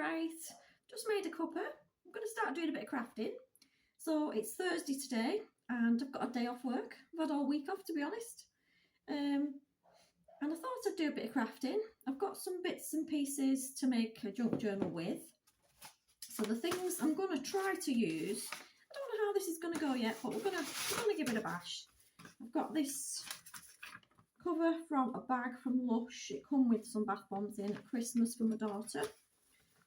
Right, just made a cuppa. I'm going to start doing a bit of crafting. So it's Thursday today and I've got a day off work. I've had all week off, to be honest. And I thought I'd do a bit of crafting. I've got some bits and pieces to make a junk journal with. So the things I'm going to try to use, I don't know how this is going to go yet, but we're going to give it a bash. I've got this cover from a bag from Lush. It come with some bath bombs in at Christmas for my daughter.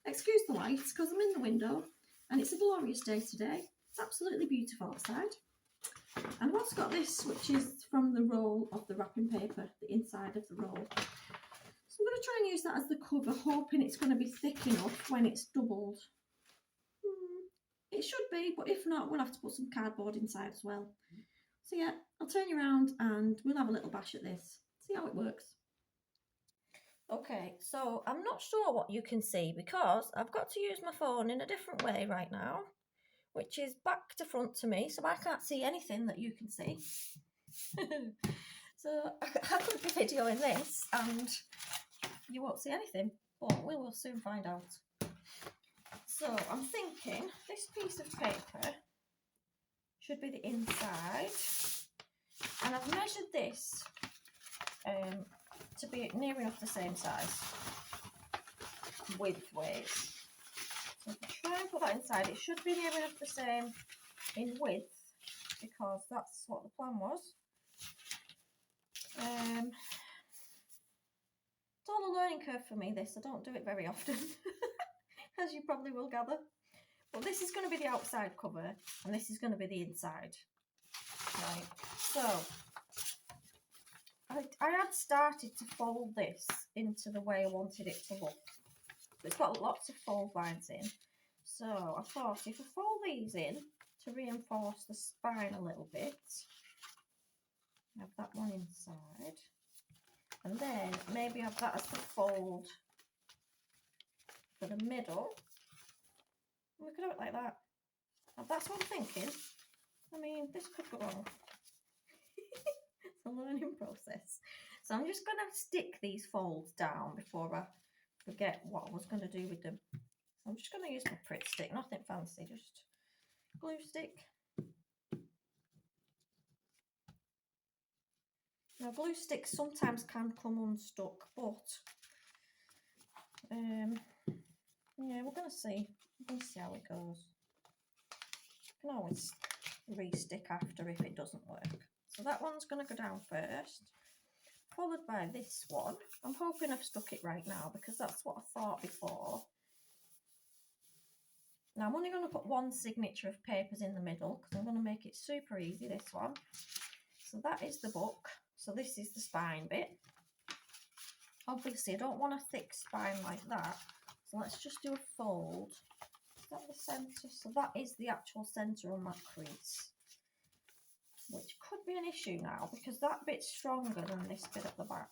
Excuse the light because I'm in the window and it's a glorious day today. It's absolutely beautiful outside. And I've also got this, which is from the roll of the wrapping paper, the inside of the roll. So I'm going to try and use that as the cover, hoping it's going to be thick enough when it's doubled. It should be, but if not, we'll have to put some cardboard inside as well. So yeah, I'll turn you around and we'll have a little bash at this. See how it works. Okay, so I'm not sure what you can see because I've got to use my phone in a different way right now, which is back to front to me, so I can't see anything that you can see. So I could be videoing this and you won't see anything, but we will soon find out. So I'm thinking this piece of paper should be the inside, and I've measured this to be near enough the same size width-wise. So if I try and put that inside, it should be near enough the same in width because that's what the plan was. It's all a learning curve for me, this. I don't do it very often, as you probably will gather. But this is going to be the outside cover and this is going to be the inside. Right, so I had started to fold this into the way I wanted it to look. It's got lots of fold lines in. So I thought if I fold these in to reinforce the spine a little bit, have that one inside, and then maybe have that as the fold for the middle. We could do it like that. Now that's what I'm thinking. I mean, this could go wrong. It's a learning process. So I'm just going to stick these folds down before I forget what I was going to do with them. So I'm just going to use my Pritt stick, nothing fancy, just glue stick. Now glue sticks sometimes can come unstuck, but yeah, we're going to see. We're going to see how it goes. You can always re-stick after if it doesn't work. So that one's going to go down first, followed by this one. I'm hoping I've stuck it right now because that's what I thought before. Now I'm only going to put one signature of papers in the middle because I'm going to make it super easy, this one. So that is the book. So this is the spine bit. Obviously I don't want a thick spine like that. So let's just do a fold. Is that the centre? So that is the actual centre on that crease. Which could be an issue now because that bit's stronger than this bit at the back.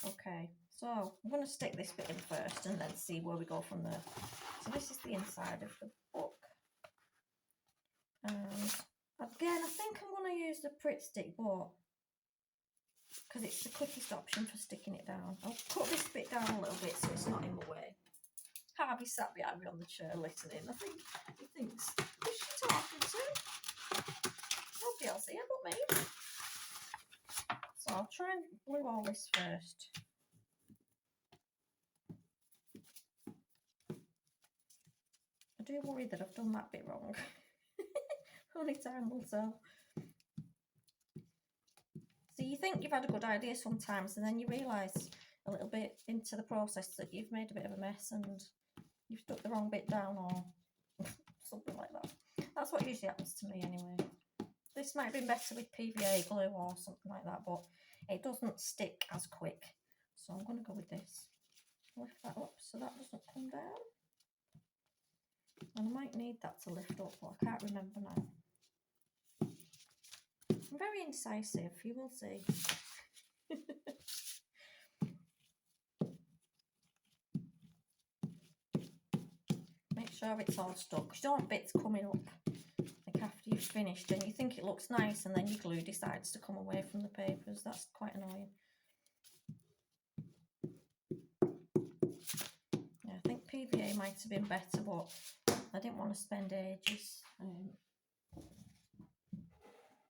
Okay, so I'm going to stick this bit in first and then see where we go from there. So this is the inside of the book. And again, I think I'm going to use the Pritt stick, but because it's the quickest option for sticking it down. I'll cut this bit down a little bit so it's not in the way. Harvey sat behind me on the chair listening. I think he thinks, who's she talking to? Nobody else here but me. So I'll try and glue all this first. I do worry that I've done that bit wrong. Only time will tell. So you think you've had a good idea sometimes and then you realise a little bit into the process that you've made a bit of a mess and you've stuck the wrong bit down or something like that. That's what usually happens to me anyway. This might have been better with PVA glue or something like that, but it doesn't stick as quick. So I'm going to go with this. Lift that up so that doesn't come down. And I might need that to lift up, but I can't remember now. I'm very indecisive, you will see. Make sure it's all stuck. You don't want bits coming up like after you've finished and you think it looks nice and then your glue decides to come away from the papers. That's quite annoying. PVA might have been better, but I didn't want to spend ages.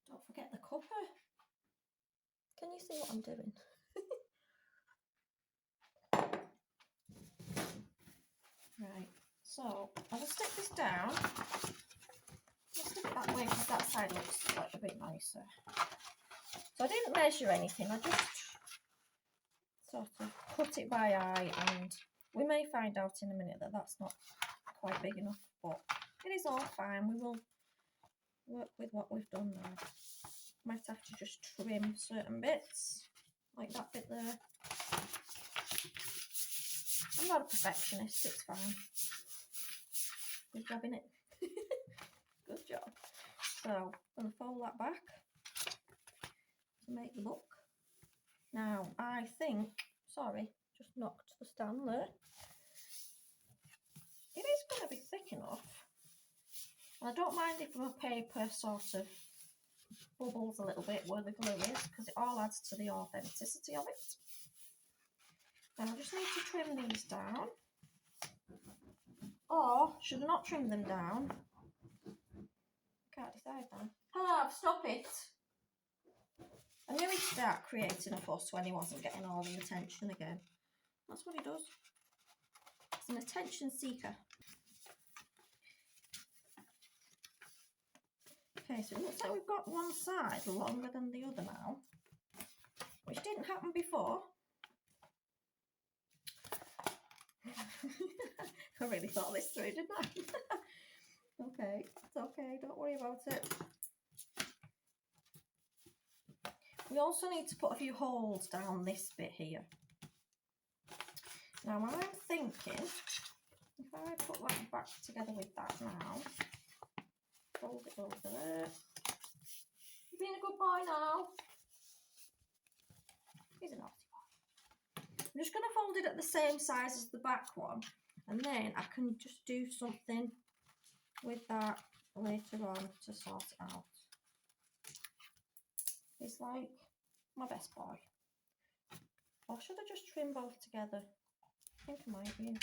Don't forget the cuppa. Can you see what I'm doing? Right, so I will stick this down. I'll stick it that way because that side looks like a bit nicer. So I didn't measure anything, I just sort of cut it by eye, and we may find out in a minute that that's not quite big enough, but it is all fine. We will work with what we've done now. Might have to just trim certain bits, like that bit there. I'm not a perfectionist, it's fine. Good job, innit? Good job. So I'm going to fold that back to make the look. Now I think, sorry, just knocked the stand there. It is going to be thick enough. And I don't mind if my paper sort of bubbles a little bit where the glue is, because it all adds to the authenticity of it. Now I just need to trim these down. Or should I not trim them down? Can't decide now. Ah, stop it! I knew he'd start creating a fuss when he wasn't getting all the attention again. That's what he does. He's an attention seeker. Okay, so it looks like we've got one side longer than the other now, which didn't happen before. I really thought this through, didn't I? Okay, it's okay, don't worry about it. We also need to put a few holes down this bit here. Now I'm thinking, if I put that back together with that now, fold it over there. You've been a good boy now. He's a naughty boy. I'm just going to fold it at the same size as the back one, and then I can just do something with that later on to sort it out. He's like my best boy. Or should I just trim both together? I think I might be.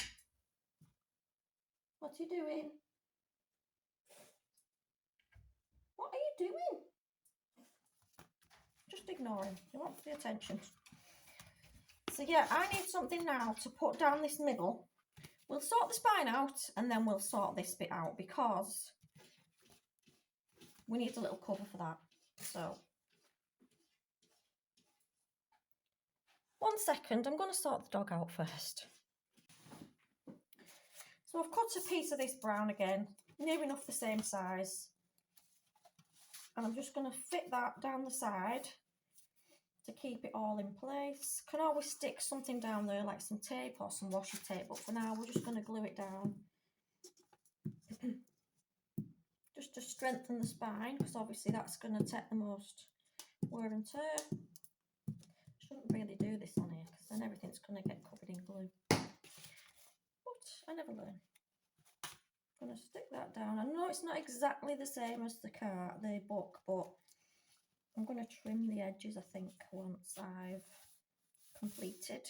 What are you doing? What are you doing? Just ignore him. He wants the attention. So yeah, I need something now to put down this middle. We'll sort the spine out and then we'll sort this bit out because we need a little cover for that. So 1 second, I'm going to sort the dog out first. So I've cut a piece of this brown again, near enough the same size. And I'm just going to fit that down the side to keep it all in place. Can always stick something down there like some tape or some washi tape, but for now we're just going to glue it down. Just to strengthen the spine, because obviously that's going to take the most wear and tear. Shouldn't really do this on here because then everything's going to get covered in glue. But I never learn. I'm going to stick that down. I know it's not exactly the same as the book, but I'm going to trim the edges, I think, once I've completed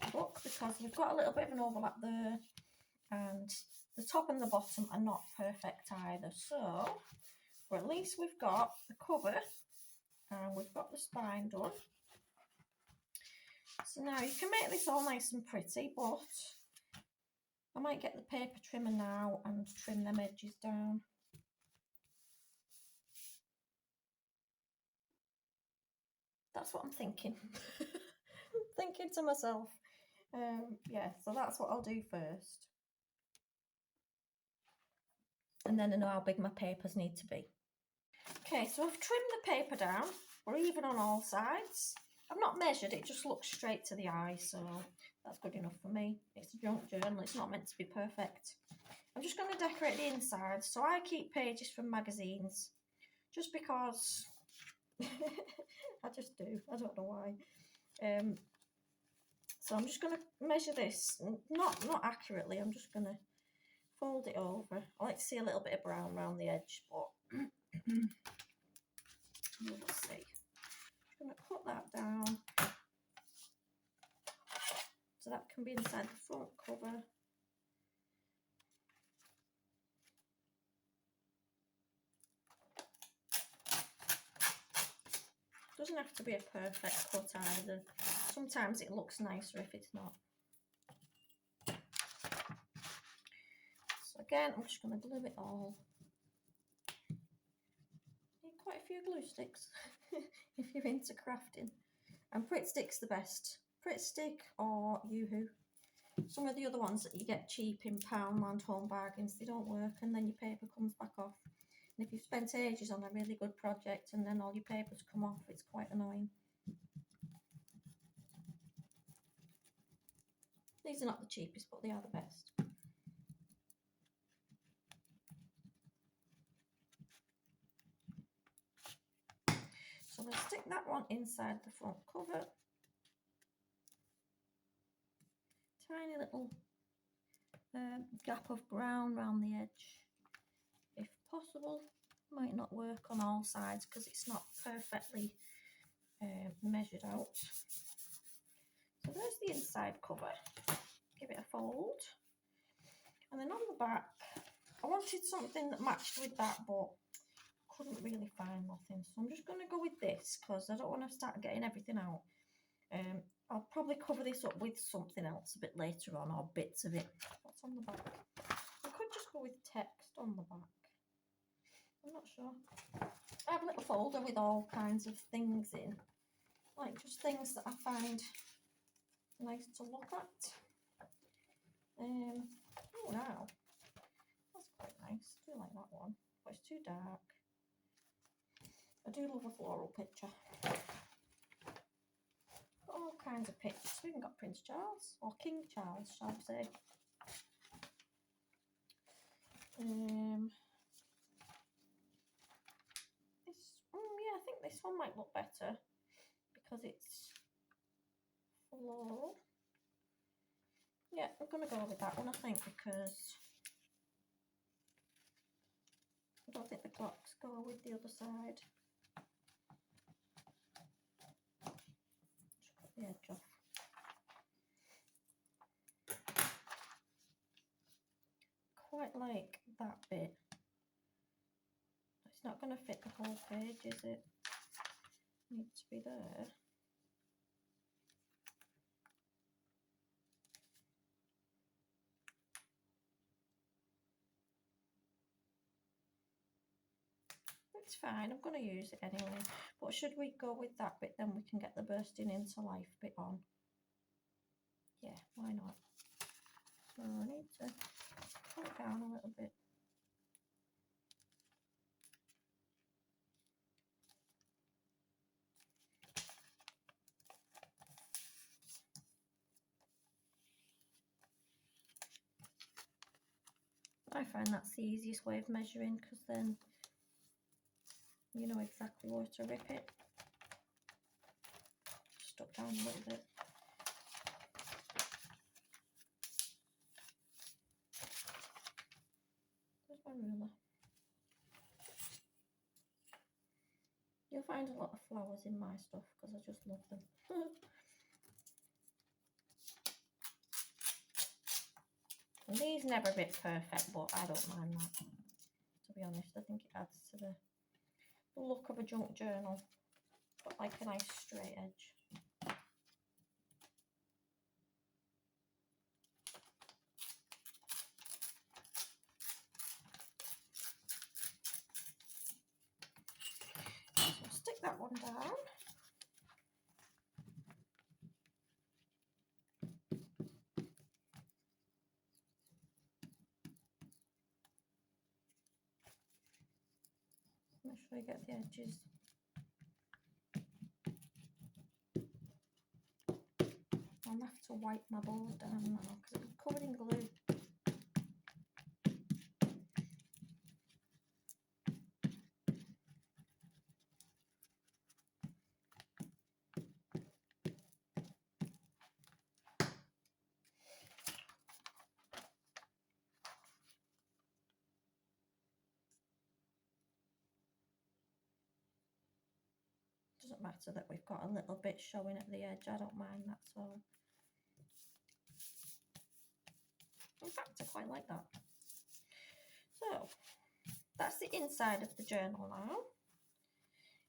the book, because we've got a little bit of an overlap there and the top and the bottom are not perfect either. So, but at least we've got the cover and we've got the spine done. So now you can make this all nice and pretty, but I might get the paper trimmer now and trim them edges down. That's what I'm thinking. Thinking to myself. Yeah, so that's what I'll do first. And then I know how big my papers need to be. Okay, so I've trimmed the paper down. We're even on all sides. I've not measured, it just looks straight to the eye, so that's good enough for me. It's a junk journal, it's not meant to be perfect. I'm just going to decorate the inside. So I keep pages from magazines, just because I just do. I don't know why. So I'm just going to measure this, not accurately. I'm just going to fold it over. I like to see a little bit of brown around the edge, but we'll see. I'm going to cut that down so that can be inside the front cover. Doesn't have to be a perfect cut either. Sometimes it looks nicer if it's not. So again, I'm just going to glue it all. Need quite a few glue sticks if you're into crafting. And Pritt Stick's the best. Pritt Stick or Yoo-Hoo. Some of the other ones that you get cheap in Poundland home bargains, they don't work, and then your paper comes back off. And if you've spent ages on a really good project and then all your papers come off, it's quite annoying. These are not the cheapest, but they are the best. So we'll stick that one inside the front cover. Tiny little gap of brown around the edge, if possible. Might not work on all sides because it's not perfectly measured out. So there's the inside cover. Give it a fold. And then on the back, I wanted something that matched with that, but couldn't really find nothing. So I'm just going to go with this because I don't want to start getting everything out. I'll probably cover this up with something else a bit later on, or bits of it. What's on the back? I could just go with text on the back. I'm not sure. I have a little folder with all kinds of things in, like just things that I find nice to look at. Oh wow, that's quite nice. I do like that one, but it's too dark. I do love a floral picture. Got all kinds of pictures. We even got Prince Charles, or King Charles, shall I say. Yeah, I think this one might look better because it's floral. Yeah, I'm going to go with that one, I think, because I don't think the clocks go with the other side. Just cut the edge off. Quite like that bit. It's not going to fit the whole page, is it? Needs to be there. It's fine, I'm going to use it anyway. But should we go with that bit, then we can get the bursting into life bit on. Yeah, why not? So I need to pull it down a little bit. I find that's the easiest way of measuring, because then you know exactly where to rip it. Stuck down a little bit. There's my ruler. You'll find a lot of flowers in my stuff because I just love them. And these never bit perfect, but I don't mind that. To be honest, I think it adds to the look of a junk journal. Got like a nice straight edge. So stick that one down. Make sure you get the edges. I'll have to wipe my board down now because it's covered in glue. Doesn't matter that we've got a little bit showing at the edge, I don't mind that, so in fact I quite like that. So that's the inside of the journal now.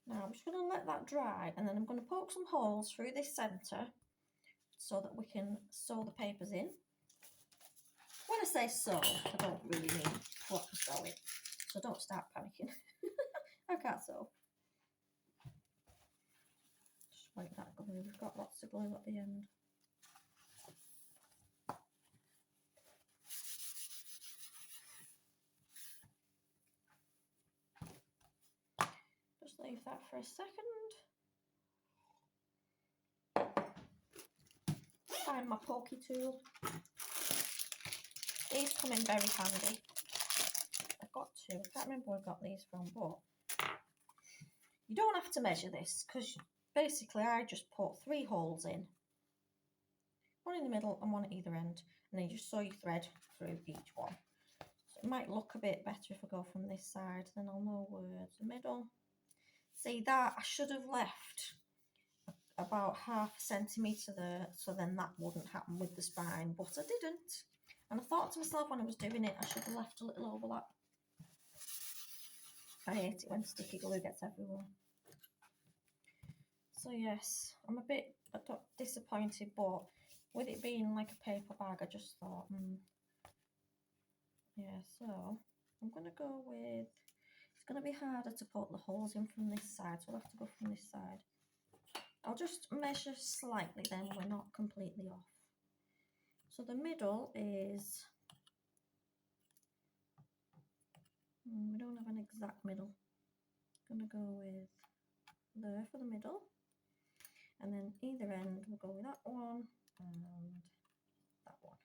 Now I'm just going to let that dry, and then I'm going to poke some holes through this centre so that we can sew the papers in. When I say sew, I don't really mean proper sewing, so don't start panicking. I can't sew. Just like that glue, we've got lots of glue at the end. Just leave that for a second. Find my pokey tool. These come in very handy. I've got two. I can't remember where I got these from, but you don't have to measure this because basically I just put 3 holes in. One in the middle and one at either end. And then you just sew your thread through each one. So it might look a bit better if I go from this side, then I'll know where's the middle. See that? I should have left about ½ centimetre there, so then that wouldn't happen with the spine, but I didn't. And I thought to myself when I was doing it, I should have left a little overlap. I hate it when sticky glue gets everywhere. So yes, I'm a bit disappointed, but with it being like a paper bag, I just thought, yeah, so I'm going to go with, it's going to be harder to put the holes in from this side, so I'll have to go from this side. I'll just measure slightly then, we're not completely off. So the middle is, we don't have an exact middle. I'm going to go with there for the middle. And then either end, we'll go with that one and that one.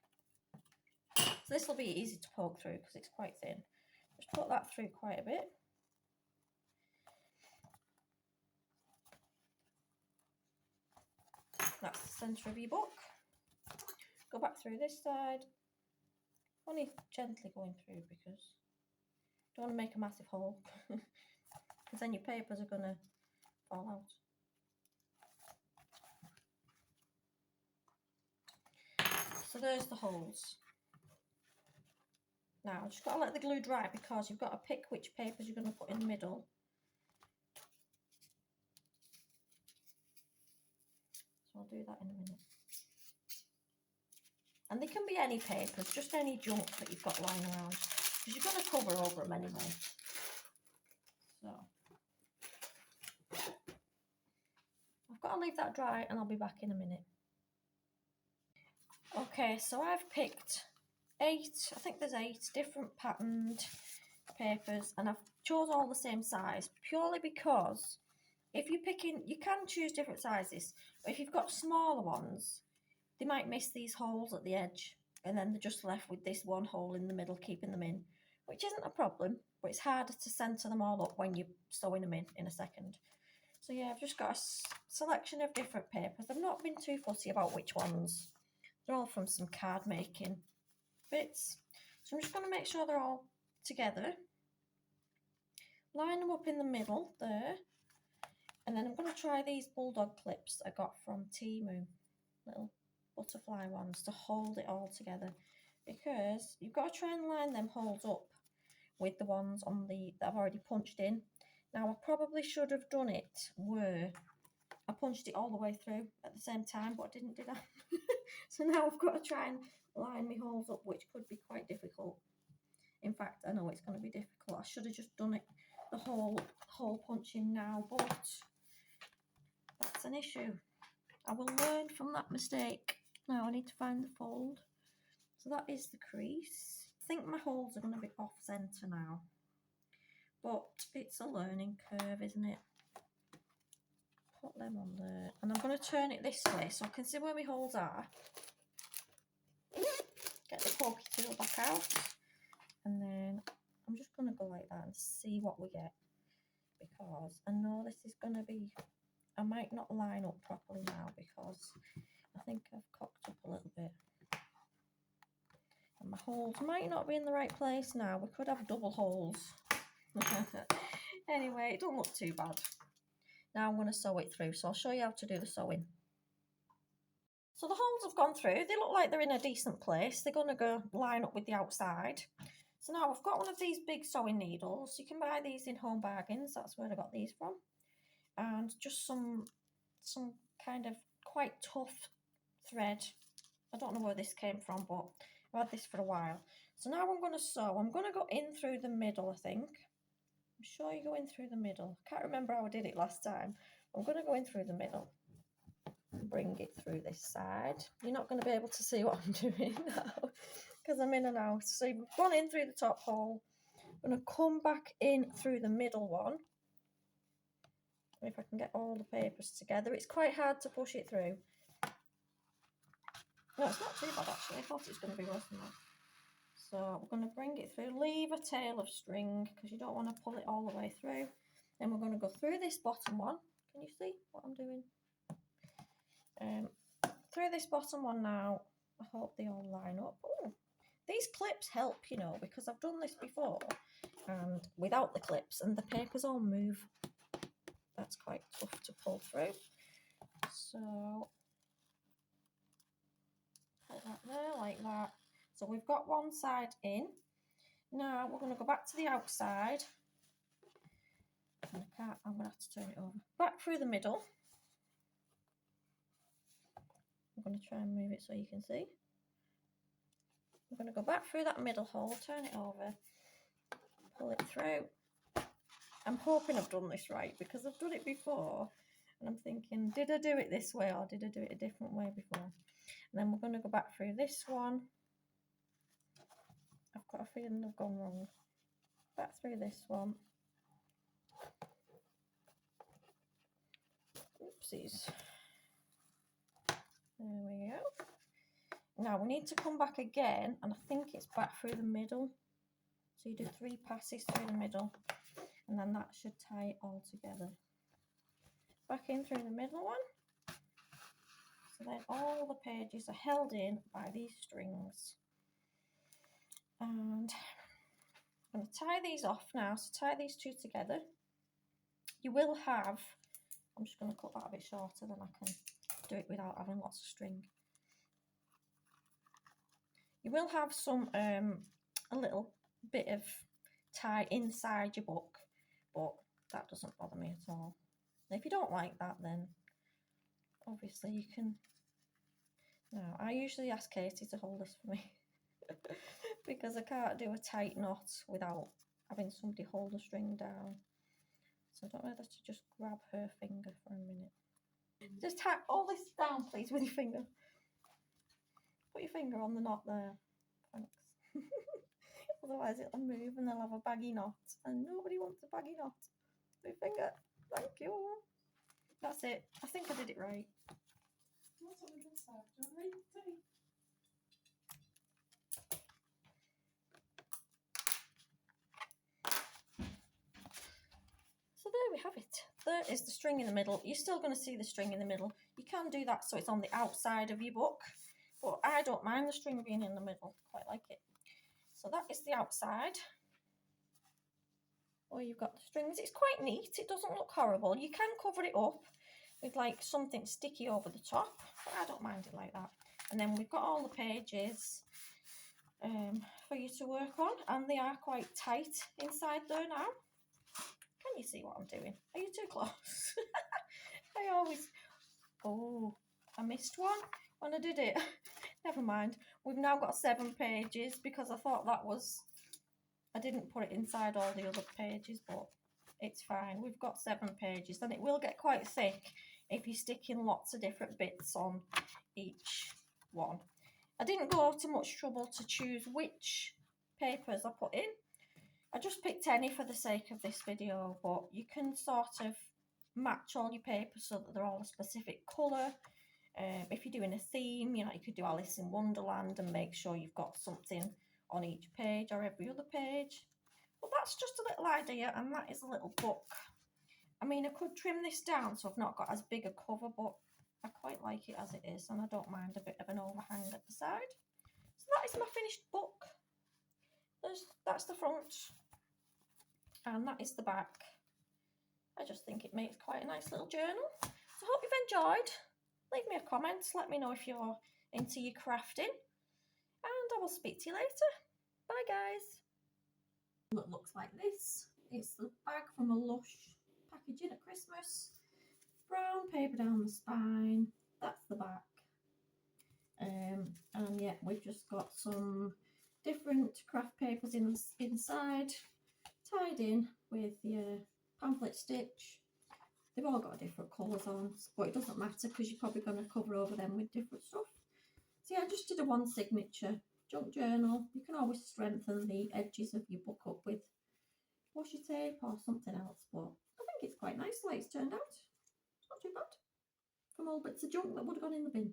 So this will be easy to poke through because it's quite thin. Just put that through quite a bit. That's the centre of your book. Go back through this side. Only gently going through because you don't want to make a massive hole because then your papers are going to fall out. So there's the holes. Now, just got to let the glue dry because you've got to pick which papers you're going to put in the middle. So I'll do that in a minute. And they can be any papers, just any junk that you've got lying around, because you're going to cover over them anyway. So I've got to leave that dry and I'll be back in a minute. Okay, so I've picked 8, I think there's 8 different patterned papers, and I've chose all the same size purely because if you're picking, you can choose different sizes, but if you've got smaller ones, they might miss these holes at the edge, and then they're just left with this one hole in the middle keeping them in, which isn't a problem, but it's harder to centre them all up when you're sewing them in a second. So yeah, I've just got a selection of different papers. I've not been too fussy about which ones. They're all from some card making bits. So I'm just going to make sure they're all together. Line them up in the middle there. And then I'm going to try these bulldog clips I got from Temu. Little butterfly ones to hold it all together. Because you've got to try and line them holes up with the ones on the that I've already punched in. Now I probably should have done it where I punched it all the way through at the same time, but I didn't do that. So now I've got to try and line my holes up, which could be quite difficult. In fact, I know it's going to be difficult. I should have just done it the whole hole punching now, but that's an issue. I will learn from that mistake. Now I need to find the fold. So that is the crease. I think my holes are going to be off centre now, but it's a learning curve, isn't it? Put them on there, and I'm going to turn it this way so I can see where my holes are. Get the pokey tool back out, and then I'm just going to go like that and see what we get, because I know this is going to be, I might not line up properly now because I think I've cocked up a little bit. And my holes might not be in the right place now. We could have double holes. Anyway, it don't look too bad. Now I'm going to sew it through, so I'll show you how to do the sewing. So the holes have gone through. They look like they're in a decent place. They're going to go line up with the outside. So now I've got one of these big sewing needles. You can buy these in Home Bargains. That's where I got these from. and just some kind of quite tough thread. I don't know where this came from, but I've had this for a while. So now I'm going to sew. I'm going to go in through the middle, I think. I'm sure you go in through the middle. I can't remember how I did it last time. I'm going to go in through the middle and bring it through this side. You're not going to be able to see what I'm doing now because I'm in and out. So you've gone in through the top hole. I'm going to come back in through the middle one. If I can get all the papers together. It's quite hard to push it through. No, it's not too bad actually. I thought it was going to be worse than that. So we're going to bring it through. Leave a tail of string because you don't want to pull it all the way through. Then we're going to go through this bottom one. Can you see what I'm doing? Through this bottom one now. I hope they all line up. Ooh, these clips help, you know, because I've done this before and without the clips and the papers all move. That's quite tough to pull through. So put that there like that. So we've got one side in. Now we're going to go back to the outside. And I'm going to have to turn it over. Back through the middle. I'm going to try and move it so you can see. I'm going to go back through that middle hole, turn it over, pull it through. I'm hoping I've done this right because I've done it before. And I'm thinking, did I do it this way or did I do it a different way before? And then we're going to go back through this one. I've got a feeling I've gone wrong. Back through this one. Oopsies. There we go. Now we need to come back again, and I think it's back through the middle. So you do 3 passes through the middle, and then that should tie it all together. Back in through the middle one. So then all the pages are held in by these strings. And I'm going to tie these off now. So tie these 2 together. You will have, I'm just going to cut that a bit shorter, then I can do it without having lots of string. You will have some, a little bit of tie inside your book, but that doesn't bother me at all. If you don't like that, then obviously you can. Now, I usually ask Katie to hold this for me because I can't do a tight knot without having somebody hold the string down. So I don't know whether to just grab her finger for a minute. Just tie all this down, please, with your finger. Put your finger on the knot there. Thanks. Otherwise it'll move and they'll have a baggy knot. And nobody wants a baggy knot. My finger. Thank you. That's it. I think I did it right. So there we have it. There is the string in the middle. You're still going to see the string in the middle. You can do that so it's on the outside of your book. But I don't mind the string being in the middle. Quite like it. So that is the outside. Or you've got the strings. It's quite neat. It doesn't look horrible. You can cover it up with like something sticky over the top. But I don't mind it like that. And then we've got all the pages for you to work on. And they are quite tight inside there now. Can you see what I'm doing? Are you too close? I always... Oh, I missed one when I did it. Never mind. We've now got 7 pages because I thought that was... I didn't put it inside all the other pages, but it's fine. We've got 7 pages. Then it will get quite thick if you stick in lots of different bits on each one. I didn't go to much trouble to choose which papers I put in. I just picked any for the sake of this video, but you can sort of match all your papers so that they're all a specific colour. If you're doing a theme, you know, you could do Alice in Wonderland and make sure you've got something on each page or every other page. But that's just a little idea, and that is a little book. I mean, I could trim this down so I've not got as big a cover, but I quite like it as it is, and I don't mind a bit of an overhang at the side. So that is my finished book. That's the front, and that is the back. I just think it makes quite a nice little journal. So I hope you've enjoyed. Leave me a comment, let me know if you're into your crafting, and I will speak to you later. Bye guys. It looks like this. It's the bag from a Lush packaging at Christmas. brown paper down the spine. That's the back. And yeah, we've just got some different craft papers inside, tied in with the pamphlet stitch. They've all got different colours on, but it doesn't matter because you're probably going to cover over them with different stuff. So yeah, I just did a one signature junk journal. You can always strengthen the edges of your book up with washi tape or something else, but I think it's quite nice the way it's turned out. It's not too bad. From all bits of junk that would have gone in the bin.